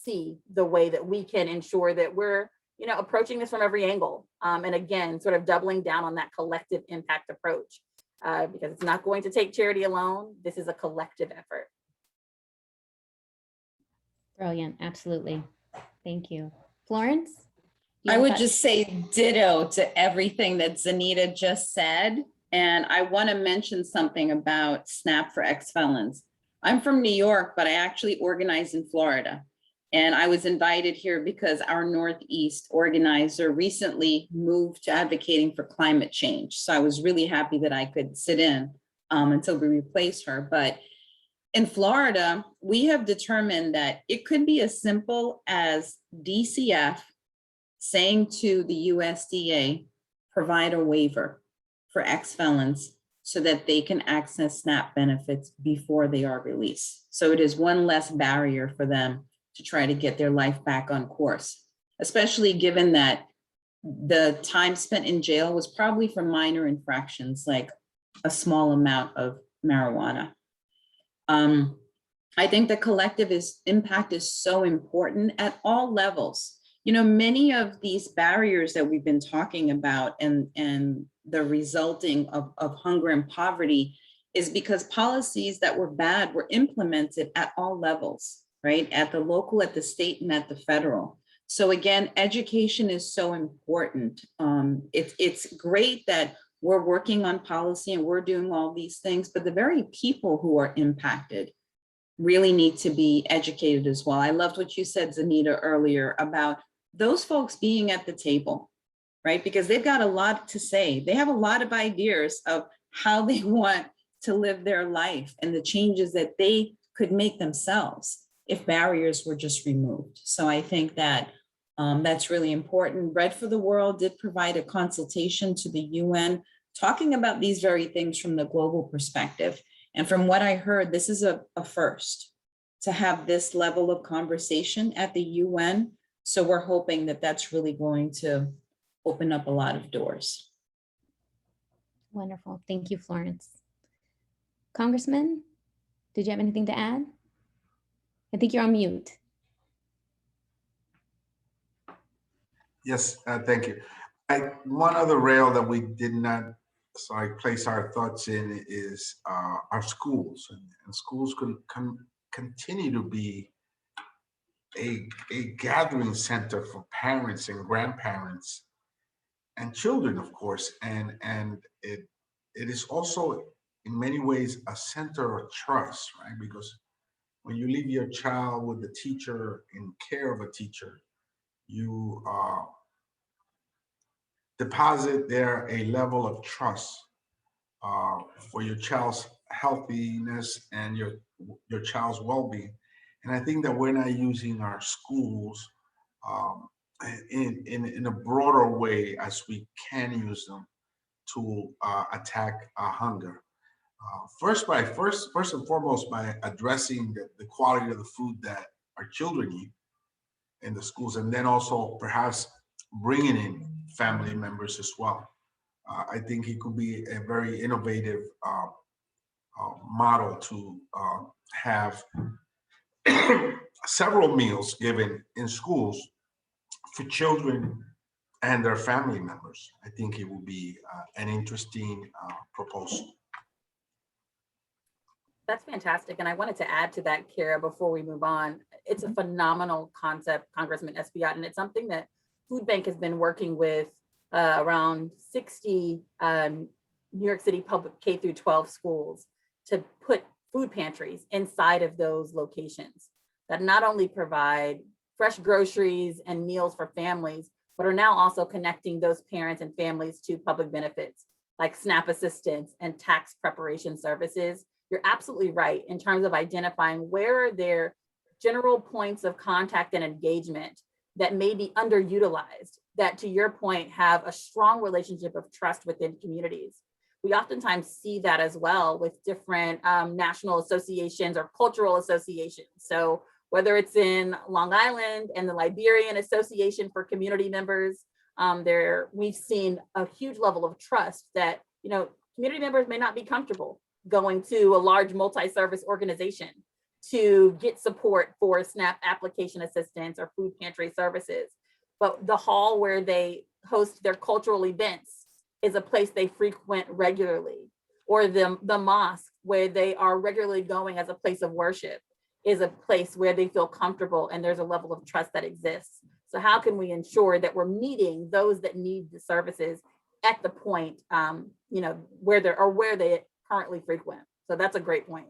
see the way that we can ensure that we're, approaching this from every angle. And again, sort of doubling down on that collective impact approach, because it's not going to take charity alone. This is a collective effort. Brilliant, absolutely. Thank you. Florence? I would just say ditto to everything that Zanita just said. And I want to mention something about SNAP for Exfelons. I'm from New York, but I actually organize in Florida. And I was invited here because our Northeast organizer recently moved to advocating for climate change. So I was really happy that I could sit in until we replace her. But in Florida, we have determined that it could be as simple as DCF saying to the USDA, provide a waiver for ex-felons so that they can access SNAP benefits before they are released. So it is one less barrier for them to try to get their life back on course, especially given that the time spent in jail was probably for minor infractions, like a small amount of marijuana. I think the collective impact is so important at all levels. Many of these barriers that we've been talking about and the resulting of hunger and poverty is because policies that were bad were implemented at all levels, right? At the local, at the state, and at the federal. So again, education is so important. It's great that we're working on policy and we're doing all these things, but the very people who are impacted really need to be educated as well. I loved what you said, Zanita, earlier about those folks being at the table, right? Because they've got a lot to say. They have a lot of ideas of how they want to live their life and the changes that they could make themselves if barriers were just removed. So I think that that's really important. Bread for the World did provide a consultation to the UN talking about these very things from the global perspective. And from what I heard, this is a first to have this level of conversation at the UN. So we're hoping that that's really going to open up a lot of doors. Wonderful. Thank you, Florence. Congressman, did you have anything to add? I think you're on mute. Yes, thank you. One other rail that we did not place our thoughts in is our schools, and schools can continue to be a gathering center for parents and grandparents and children, of course. And it is also in many ways a center of trust, right? Because when you leave your child with the teacher, in care of a teacher, you deposit there a level of trust for your child's healthiness and your child's well-being. And I think that we're not using our schools in a broader way as we can use them to attack hunger. First and foremost, by addressing the quality of the food that our children eat in the schools, and then also perhaps bringing in family members as well. I think it could be a very innovative model to have several meals given in schools for children and their family members. I think it will be an interesting proposal. That's fantastic. And I wanted to add to that, Kara, before we move on. It's a phenomenal concept, Congressman Espaillat, and it's something that Food Bank has been working with around 60 New York City public K through 12 schools to put food pantries inside of those locations that not only provide fresh groceries and meals for families, but are now also connecting those parents and families to public benefits like SNAP assistance and tax preparation services. You're absolutely right in terms of identifying where are their general points of contact and engagement that may be underutilized, that to your point, have a strong relationship of trust within communities. We oftentimes see that as well with different national associations or cultural associations. So whether it's in Long Island and the Liberian Association for Community Members, we've seen a huge level of trust that, you know, community members may not be comfortable going to a large multi-service organization to get support for SNAP application assistance or food pantry services. But the hall where they host their cultural events is a place they frequent regularly, or the mosque where they are regularly going as a place of worship is a place where they feel comfortable and there's a level of trust that exists. So how can we ensure that we're meeting those that need the services at the point, you know, where they currently frequent? So that's a great point.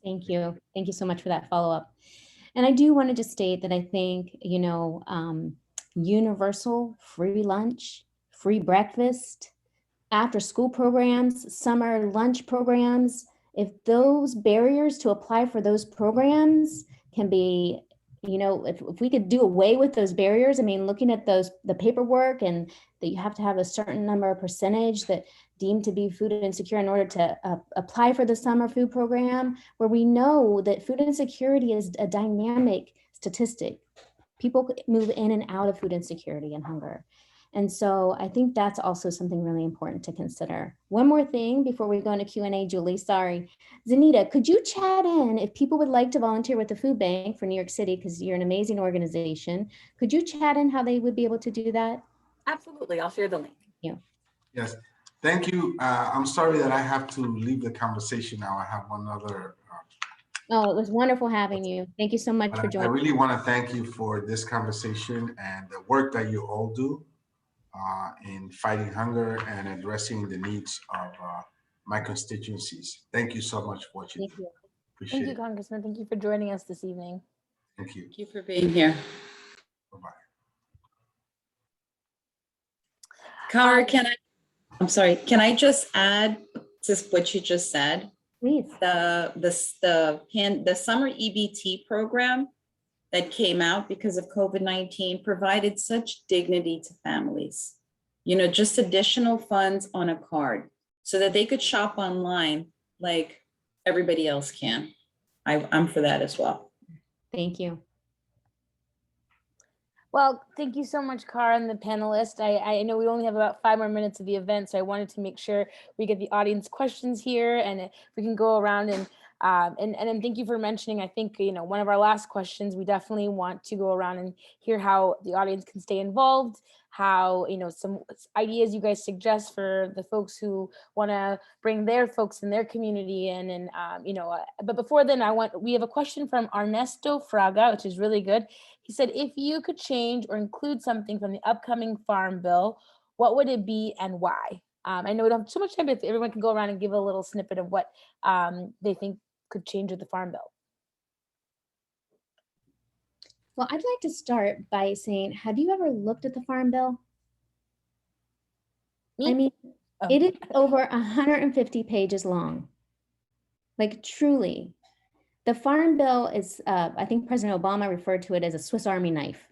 Thank you. Thank you so much for that follow-up. And I do want to just state that I think, you know, universal free lunch, free breakfast, after school programs, summer lunch programs, if those barriers to apply for those programs can be, you know, if we could do away with those barriers, I mean, looking at the paperwork and that you have to have a certain number of percentage that deemed to be food insecure in order to apply for the summer food program, where we know that food insecurity is a dynamic statistic. People move in and out of food insecurity and hunger. And so I think that's also something really important to consider. One more thing before we go into Q&A, Julie, sorry. Zanita, could you chat in if people would like to volunteer with the food bank for New York City, because you're an amazing organization, could you chat in how they would be able to do that? Absolutely, I'll share the link. Yeah. Yes, thank you. I'm sorry that I have to leave the conversation now. I have one other. Oh, it was wonderful having you. Thank you so much for I joining. really want to thank you for this conversation and the work that you all do in fighting hunger and addressing the needs of my constituencies. Thank you so much for what you do. Appreciate Thank you, Congressman. Thank you for joining us this evening. Thank you. Thank you for being here. Bye-bye. Kara, I'm sorry, can I just add to what you just said? Please. The summer EBT program that came out because of COVID-19 provided such dignity to families. You know, just additional funds on a card so that they could shop online like everybody else can. I'm for that as well. Thank you. Well, thank you so much, Cara, and the panelists. I know we only have about 5 more minutes of the event, so I wanted to make sure we get the audience questions here, and if we can go around and And thank you for mentioning, I think, one of our last questions, we definitely want to go around and hear how the audience can stay involved, how, some ideas you guys suggest for the folks who want to bring their folks in their community in. And, but before then, we have a question from Ernesto Fraga, which is really good. He said, if you could change or include something from the upcoming Farm Bill, what would it be and why? I know we don't have too much time, but if everyone can go around and give a little snippet of what they think could change with the Farm Bill. Well, I'd like to start by saying, have you ever looked at the Farm Bill? Me? I mean, it is over 150 pages long. Like, truly. The Farm Bill is, I think President Obama referred to it as a Swiss Army knife.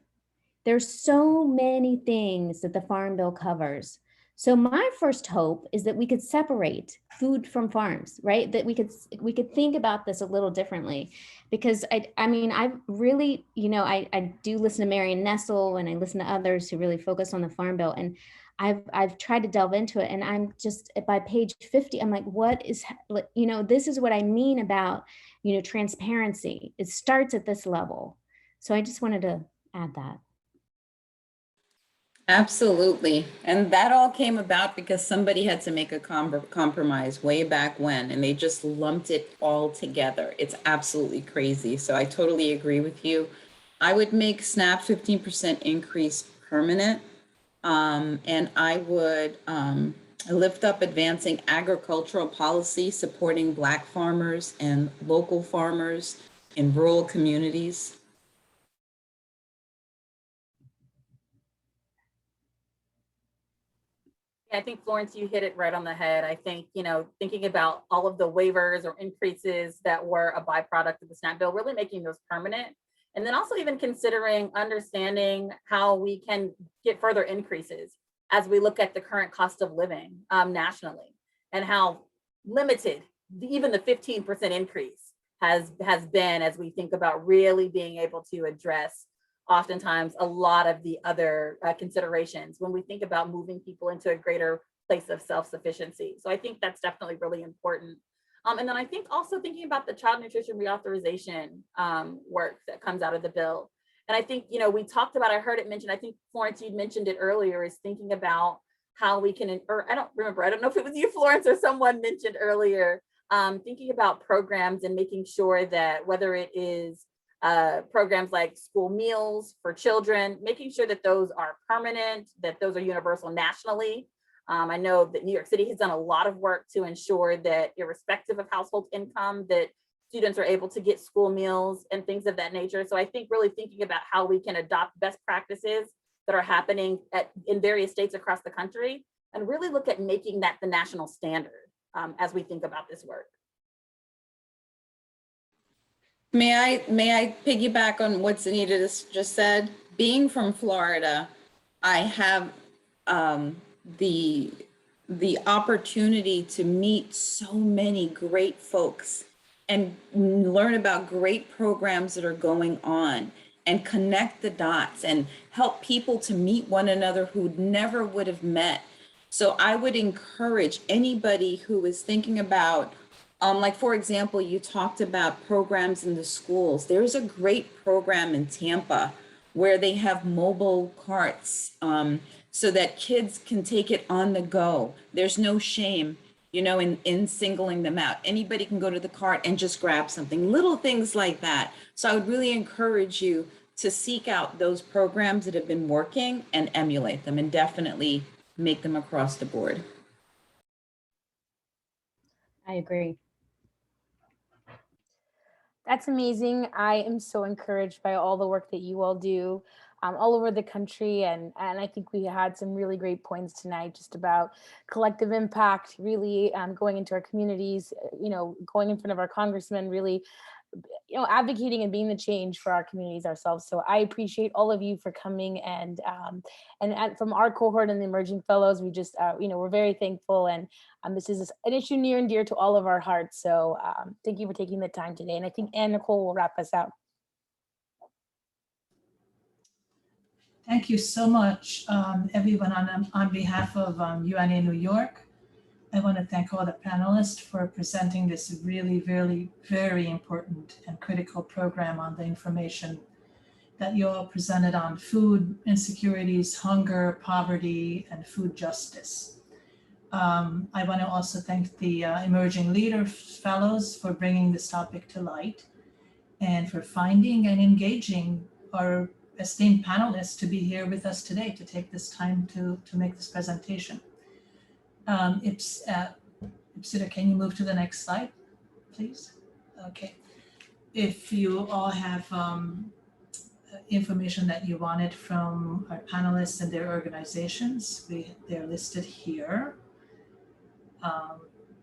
There's so many things that the Farm Bill covers. So my first hope is that we could separate food from farms, right? That we could think about this a little differently, because I mean, I've really, I do listen to Marion Nestle and I listen to others who really focus on the Farm Bill, and I've tried to delve into it, and I'm just by page 50, I'm like, what is, this is what I mean about, transparency. It starts at this level. So I just wanted to add that. Absolutely. And that all came about because somebody had to make a compromise way back when, and they just lumped it all together. It's absolutely crazy. So I totally agree with you. I would make SNAP 15% increase permanent. And I would lift up advancing agricultural policy, supporting Black farmers and local farmers in rural communities. I think, Florence, you hit it right on the head. I think, thinking about all of the waivers or increases that were a byproduct of the SNAP bill, really making those permanent. And then also even considering understanding how we can get further increases as we look at the current cost of living nationally, and how limited even the 15% increase has been as we think about really being able to address oftentimes a lot of the other considerations when we think about moving people into a greater place of self-sufficiency. So I think that's definitely really important. And then I think also thinking about the child nutrition reauthorization work that comes out of the bill. And I think, we talked about, I heard it mentioned, I think Florence, you'd mentioned it earlier, is thinking about how we can, or I don't remember, I don't know if it was you, Florence, or someone mentioned earlier, thinking about programs and making sure that whether it is programs like school meals for children, making sure that those are permanent, that those are universal nationally. I know that New York City has done a lot of work to ensure that irrespective of household income, that students are able to get school meals and things of that nature. So I think really thinking about how we can adopt best practices that are happening in various states across the country, and really look at making that the national standard as we think about this work. May I piggyback on what Zanita just said? Being from Florida, I have the opportunity to meet so many great folks and learn about great programs that are going on, and connect the dots and help people to meet one another who never would have met. So I would encourage anybody who is thinking about, like, for example, you talked about programs in the schools. There's a great program in Tampa where they have mobile carts so that kids can take it on the go. There's no shame, in singling them out. Anybody can go to the cart and just grab something, little things like that. So I would really encourage you to seek out those programs that have been working and emulate them, and definitely make them across the board. I agree. That's amazing. I am so encouraged by all the work that you all do all over the country. And I think we had some really great points tonight just about collective impact, really going into our communities, going in front of our congressmen, really advocating and being the change for our communities ourselves. So I appreciate all of you for coming, and from our cohort and the emerging fellows, we just we're very thankful, and this is an issue near and dear to all of our hearts. So thank you for taking the time today, and I think Anne Nicole will wrap us out. Thank you so much, everyone, on behalf of UNA New York. I want to thank all the panelists for presenting this really, really, very important and critical program on the information that you all presented on food insecurities, hunger, poverty, and food justice. I want to also thank the Emerging Leader Fellows for bringing this topic to light and for finding and engaging our esteemed panelists to be here with us today to take this time to make this presentation. Ipsita, can you move to the next slide, please? Okay. If you all have information that you wanted from our panelists and their organizations, they're listed here.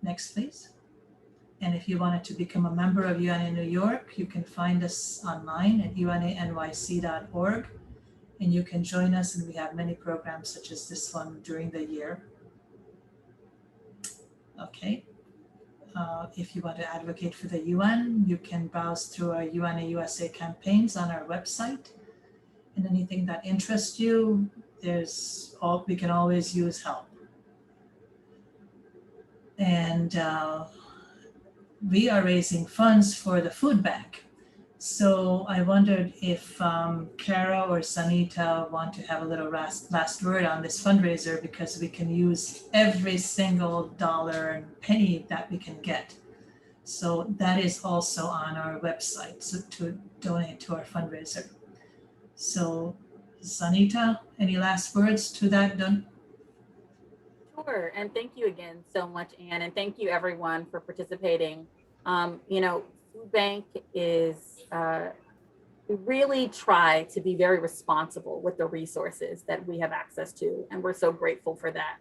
Next, please. And if you wanted to become a member of UNA New York, you can find us online at UNA-NYC.org, and you can join us, and we have many programs such as this one during the year. Okay. If you want to advocate for the UN, you can browse through our UNA USA campaigns on our website. And anything that interests you, we can always use help. And we are raising funds for the food bank. So I wondered if Kara or Zanita want to have a little last word on this fundraiser, because we can use every single dollar and penny that we can get. So that is also on our website, so to donate to our fundraiser. So Zanita, any last words to that done? Sure, and thank you again so much, Anne, and thank you everyone for participating. You know, Food Bank is, we really try to be very responsible with the resources that we have access to, and we're so grateful for that.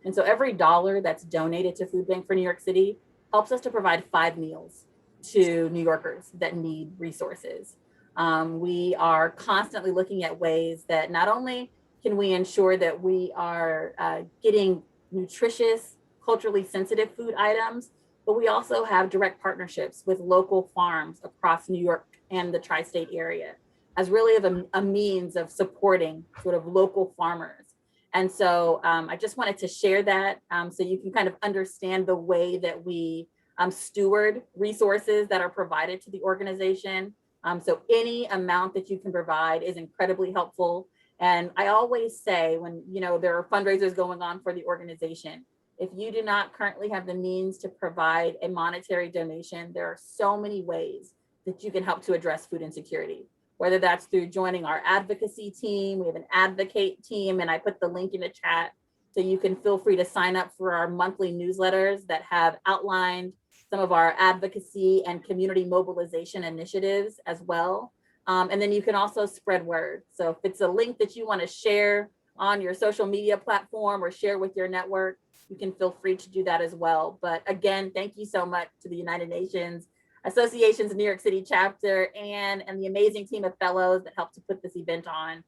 And so every dollar that's donated to Food Bank for New York City helps us to provide 5 meals to New Yorkers that need resources. We are constantly looking at ways that not only can we ensure that we are getting nutritious, culturally sensitive food items, but we also have direct partnerships with local farms across New York and the tri-state area as really of a means of supporting sort of local farmers. And so I just wanted to share that so you can kind of understand the way that we steward resources that are provided to the organization. So any amount that you can provide is incredibly helpful. And I always say when, you know, there are fundraisers going on for the organization, if you do not currently have the means to provide a monetary donation, there are so many ways that you can help to address food insecurity, whether that's through joining our advocacy team. We have an advocate team, and I put the link in the chat so you can feel free to sign up for our monthly newsletters that have outlined some of our advocacy and community mobilization initiatives as well. And then you can also spread word. So if it's a link that you want to share on your social media platform or share with your network, you can feel free to do that as well. But again, thank you so much to the United Nations Association's New York City chapter and the amazing team of fellows that helped to put this event on.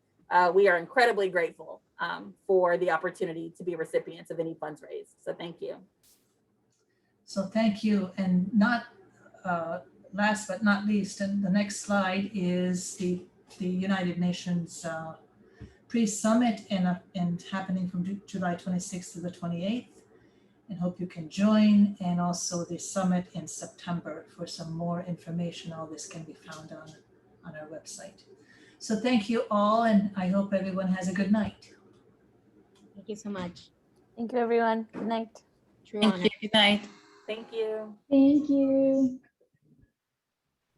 We are incredibly grateful for the opportunity to be recipients of any funds raised. So thank you. So thank you. And not last but not least, and the next slide is the United Nations pre-summit and happening from July 26th to the 28th. And hope you can join, and also the summit in September. For some more information, all this can be found on our website. So thank you all, and I hope everyone has a good night. Thank you so much. Thank you, everyone. Good night. True Thank honor. you. Good night. Thank you. Thank you.